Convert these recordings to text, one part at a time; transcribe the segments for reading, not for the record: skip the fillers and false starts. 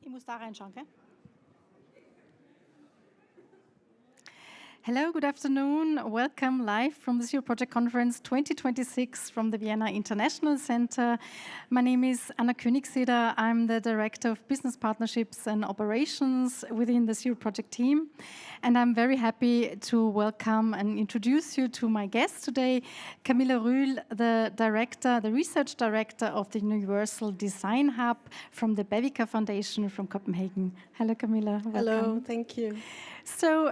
Ich muss da reinschauen, okay? Hello, good afternoon. Welcome live from the Zero Project Conference 2026 from the Vienna International Center. My name is Anna Königseder. I'm the Director of Business Partnerships and Operations within the Zero Project team. And I'm very happy to welcome and introduce you to my guest today, Camilla Rühl, the Research Director of the Universal Design Hub from the Bevica Foundation from Copenhagen. Hello, Camilla. Welcome. Hello, thank you. So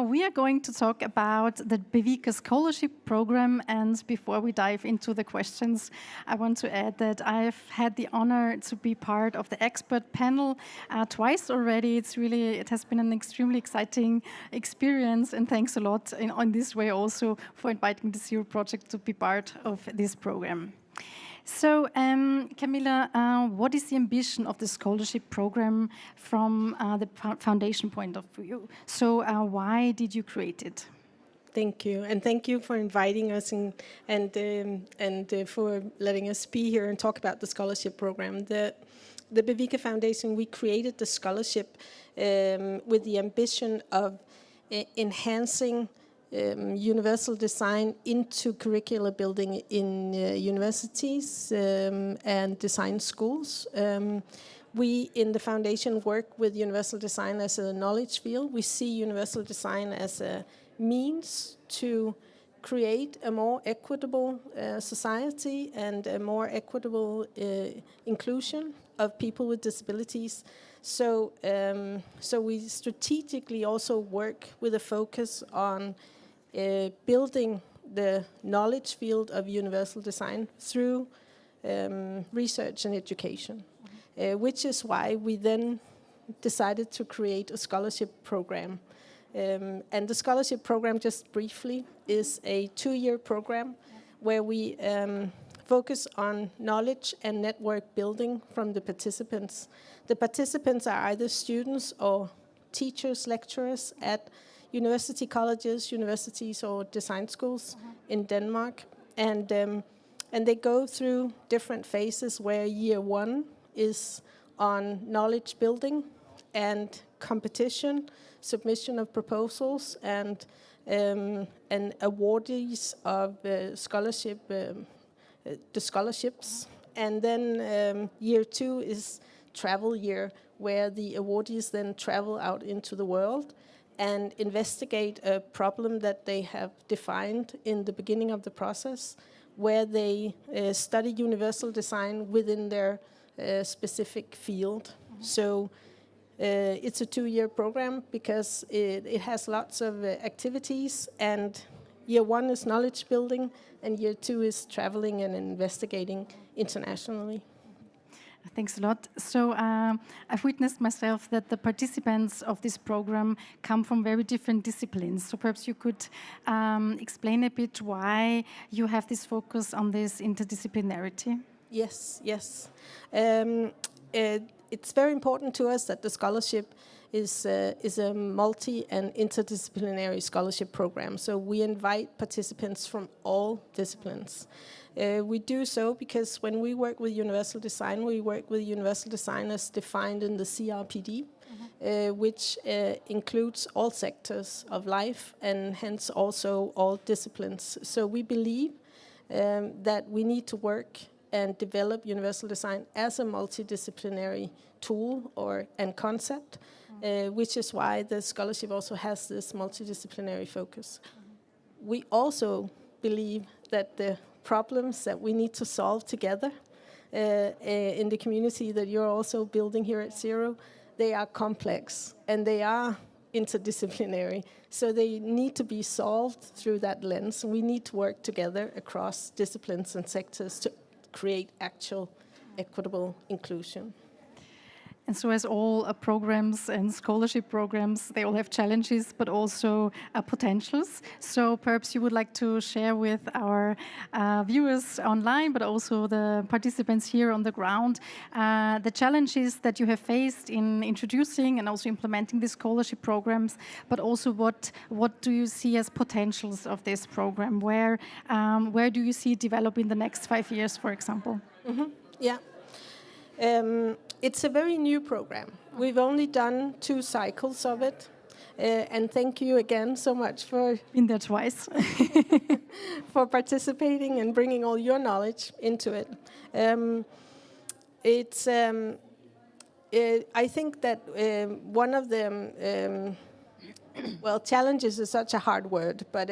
we are going to talk about the Bevica Scholarship Program, and before we dive into the questions, I want to add that I've had the honor to be part of the expert panel twice already. It has been an extremely exciting experience, and thanks a lot in this way also for inviting the Zero Project to be part of this program. So, Camilla, what is the ambition of the scholarship program from the foundation point of view? So, why did you create it? Thank you, and thank you for inviting us and for letting us be here and talk about the scholarship program. The Bevica Foundation, we created the scholarship with the ambition of enhancing universal design into curricular building in universities and design schools. We in the foundation work with universal design as a knowledge field. We see universal design as a means to create a more equitable society and a more equitable inclusion of people with disabilities. So we strategically also work with a focus on building the knowledge field of universal design through research and education, which is why we then decided to create a scholarship program. And the scholarship program, just briefly, is a 2-year program where we focus on knowledge and network building from the participants. The participants are either students or teachers, lecturers at university colleges, universities, or design schools in Denmark. And they go through different phases where year 1 is on knowledge building and competition, submission of proposals, and awardees of scholarship, the scholarships. And then year 2 is travel year, where the awardees then travel out into the world and investigate a problem that they have defined in the beginning of the process, where they study universal design within their specific field. So it's a 2-year program because it has lots of activities, and year 1 is knowledge building, and year 2 is traveling and investigating internationally. Thanks a lot. So I've witnessed myself that the participants of this program come from very different disciplines. So perhaps you could explain a bit why you have this focus on this interdisciplinarity. Yes. It's very important to us that the scholarship is a multi- and interdisciplinary scholarship program. So we invite participants from all disciplines. We do so because when we work with universal design, we work with universal design as defined in the CRPD, which includes all sectors of life and hence also all disciplines. So we believe that we need to work and develop universal design as a multidisciplinary tool and concept, which is why the scholarship also has this multidisciplinary focus. We also believe that the problems that we need to solve together in the community that you're also building here at Zero, they are complex and they are interdisciplinary. So they need to be solved through that lens. We need to work together across disciplines and sectors to create actual equitable inclusion. And so as all programs and scholarship programs, they all have challenges, but also potentials. So perhaps you would like to share with our viewers online, but also the participants here on the ground, the challenges that you have faced in introducing and also implementing these scholarship programs, but also what do you see as potentials of this program? Where do you see it develop in the next 5 years, for example? Yeah. It's a very new program. We've only done 2 cycles of it. And thank you again so much for Been there twice. for participating and bringing all your knowledge into it. I think that one of the challenges is such a hard word, but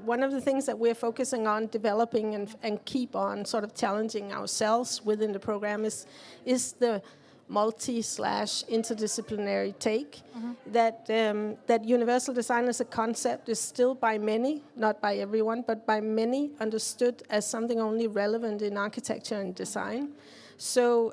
one of the things that we're focusing on developing and keep on sort of challenging ourselves within the program is the multi/interdisciplinary take. That universal design as a concept is still by many, not by everyone, but by many understood as something only relevant in architecture and design. So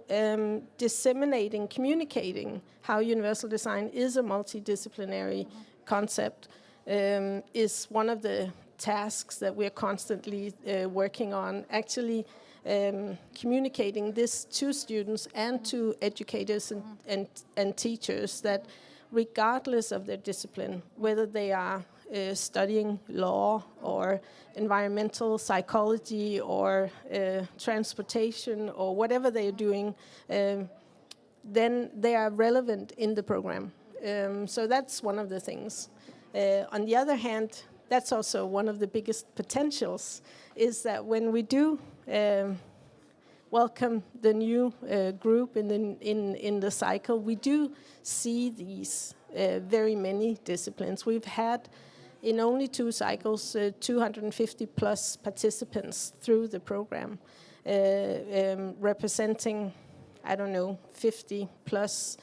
disseminating, communicating how universal design is a multidisciplinary concept is one of the tasks that we're constantly working on. Actually communicating this to students and to educators and teachers, that regardless of their discipline, whether they are studying law or environmental psychology or transportation or whatever they are doing, then they are relevant in the program. So that's one of the things. On the other hand, that's also one of the biggest potentials, is that when we do welcome the new group in the cycle, we do see these very many disciplines. We've had, in only 2 cycles, 250 plus participants through the program, representing, 50 plus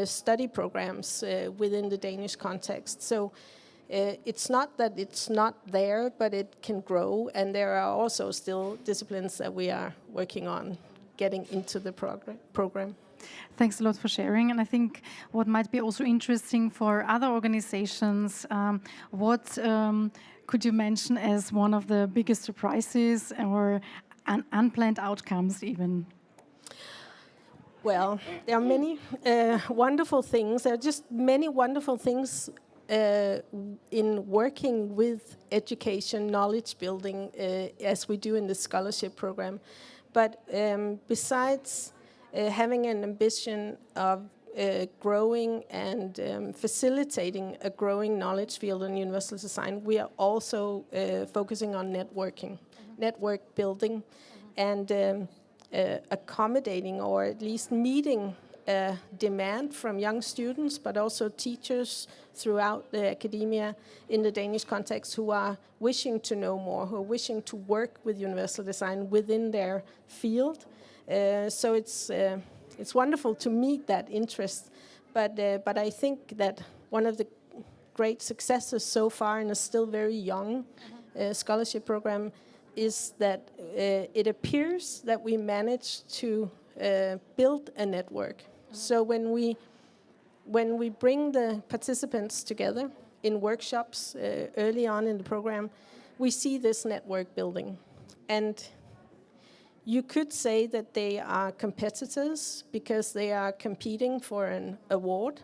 study programs within the Danish context. So it's not that it's not there, but it can grow, and there are also still disciplines that we are working on getting into the program. Thanks a lot for sharing. And I think what might be also interesting for other organizations, what could you mention as one of the biggest surprises or unplanned outcomes even? Well, there are many wonderful things. There are just many wonderful things in working with education, knowledge building, as we do in the scholarship program. But besides having an ambition of growing and facilitating a growing knowledge field in universal design, we are also focusing on networking, network building, and accommodating, or at least meeting demand from young students, but also teachers throughout the academia in the Danish context who are wishing to know more, who are wishing to work with universal design within their field. So it's wonderful to meet that interest. But I think that one of the great successes so far in a still very young scholarship program is that it appears that we managed to build a network. So when we bring the participants together in workshops early on in the program, we see this network building. And you could say that they are competitors because they are competing for an award,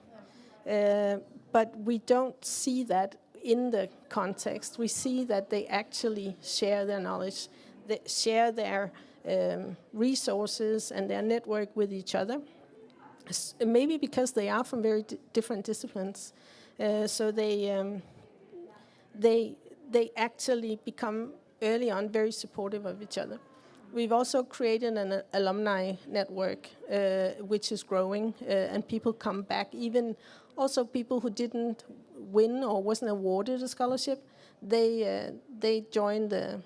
but we don't see that in the context. We see that they actually share their knowledge, they share their resources and their network with each other. Maybe because they are from very different disciplines, so they actually become early on very supportive of each other. We've also created an alumni network, which is growing, and people come back. Even also people who didn't win or wasn't awarded a scholarship, they join the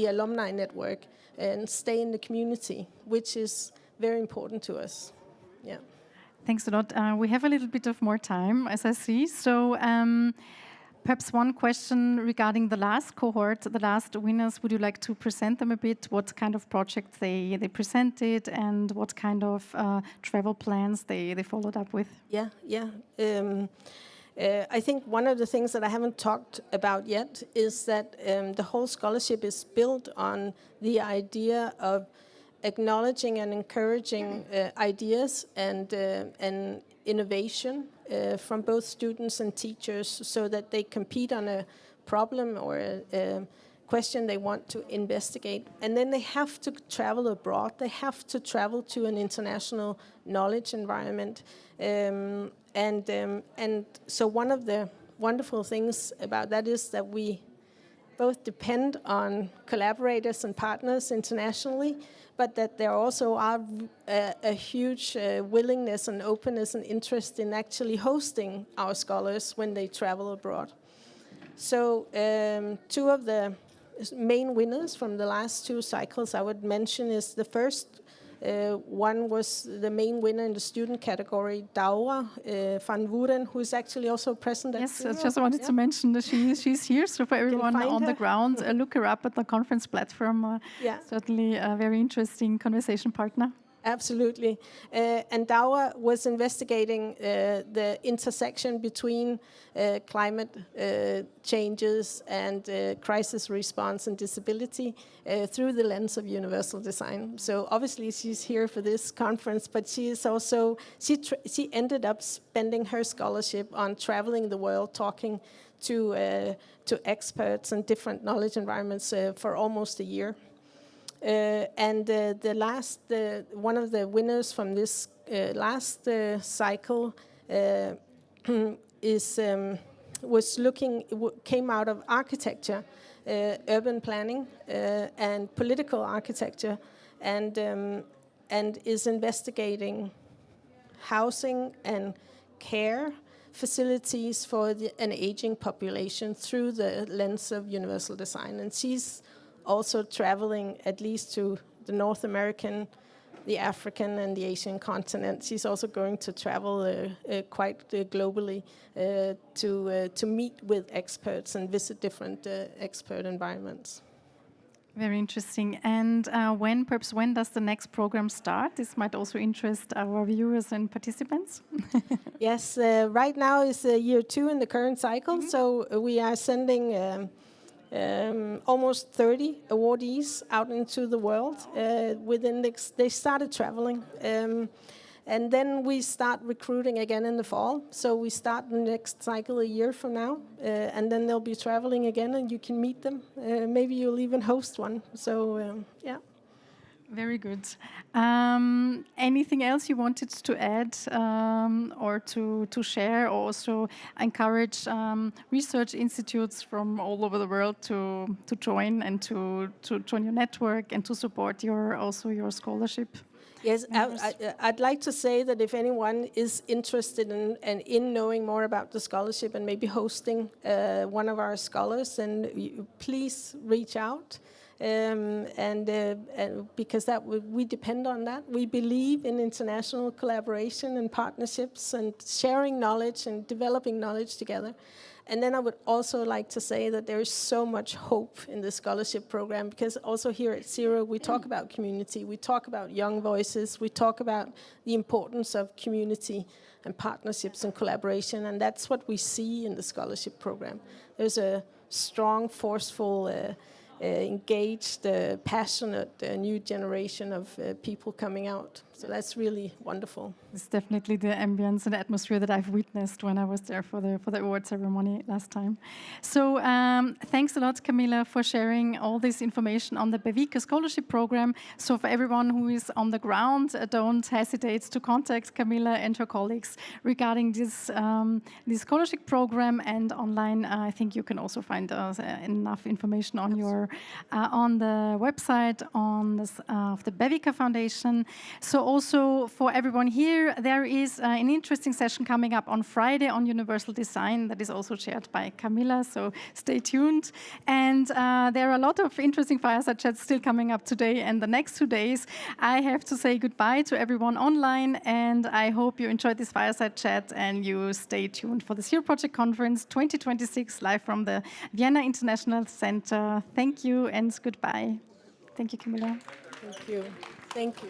alumni network and stay in the community, which is very important to us. Yeah. Thanks a lot. We have a little bit of more time, as I see. So perhaps one question regarding the last cohort, the last winners. Would you like to present them a bit? What kind of projects they presented and what kind of travel plans they followed up with? Yeah. I think one of the things that I haven't talked about yet is that the whole scholarship is built on the idea of acknowledging and encouraging ideas and innovation from both students and teachers, so that they compete on a problem or question they want to investigate. And then they have to travel abroad. They have to travel to an international knowledge environment. And so one of the wonderful things about that is that we both depend on collaborators and partners internationally, but that there also are a huge willingness and openness and interest in actually hosting our scholars when they travel abroad. So two of the main winners from the last two cycles I would mention is the first one was the main winner in the student category, Daura van Woeren, who is actually also present at Yes, Zero. I just wanted to mention that she's here, so for everyone on the ground, look her up at the conference platform. Certainly a very interesting conversation partner. Absolutely. And Daura was investigating the intersection between climate changes and crisis response and disability through the lens of universal design. So obviously she's here for this conference, but she is also, she ended up spending her scholarship on traveling the world, talking to experts and different knowledge environments for almost a year. One of the winners from this last cycle came out of architecture, urban planning, and political architecture, and is investigating housing and care facilities for an aging population through the lens of universal design. And she's also traveling at least to the North American, the African, and the Asian continent. She's also going to travel quite globally to meet with experts and visit different expert environments. Very interesting. And when does the next program start? This might also interest our viewers and participants. Yes, right now is year 2 in the current cycle, so we are sending almost 30 awardees out into the world. They started traveling, and then we start recruiting again in the fall. So we start the next cycle a year from now, and then they'll be traveling again, and you can meet them. Maybe you'll even host one. So yeah. Very good. Anything else you wanted to add or to share, or also encourage research institutes from all over the world to join and to join your network and to support your scholarship? Yes, I'd like to say that if anyone is interested in knowing more about the scholarship and maybe hosting one of our scholars, then please reach out. And because we depend on that. We believe in international collaboration and partnerships and sharing knowledge and developing knowledge together. And then I would also like to say that there is so much hope in the scholarship program, because also here at Zero we talk about community, we talk about young voices, we talk about the importance of community and partnerships and collaboration, and that's what we see in the scholarship program. There's a strong, forceful, engaged, passionate new generation of people coming out. So that's really wonderful. It's definitely the ambience and atmosphere that I've witnessed when I was there for the award ceremony last time. So thanks a lot, Camilla, for sharing all this information on the Bevica Scholarship Program. So for everyone who is on the ground, don't hesitate to contact Camilla and her colleagues regarding this scholarship program. And online, I think you can also find enough information on your on the website of the Bevica Foundation. So also for everyone here, there is an interesting session coming up on Friday on universal design that is also chaired by Camilla, so stay tuned. And there are a lot of interesting fireside chats still coming up today and the next 2 days. I have to say goodbye to everyone online, and I hope you enjoyed this fireside chat and you stay tuned for the Zero Project Conference 2026 live from the Vienna International Center. Thank you and goodbye. Thank you, Camilla. Thank you. Thank you.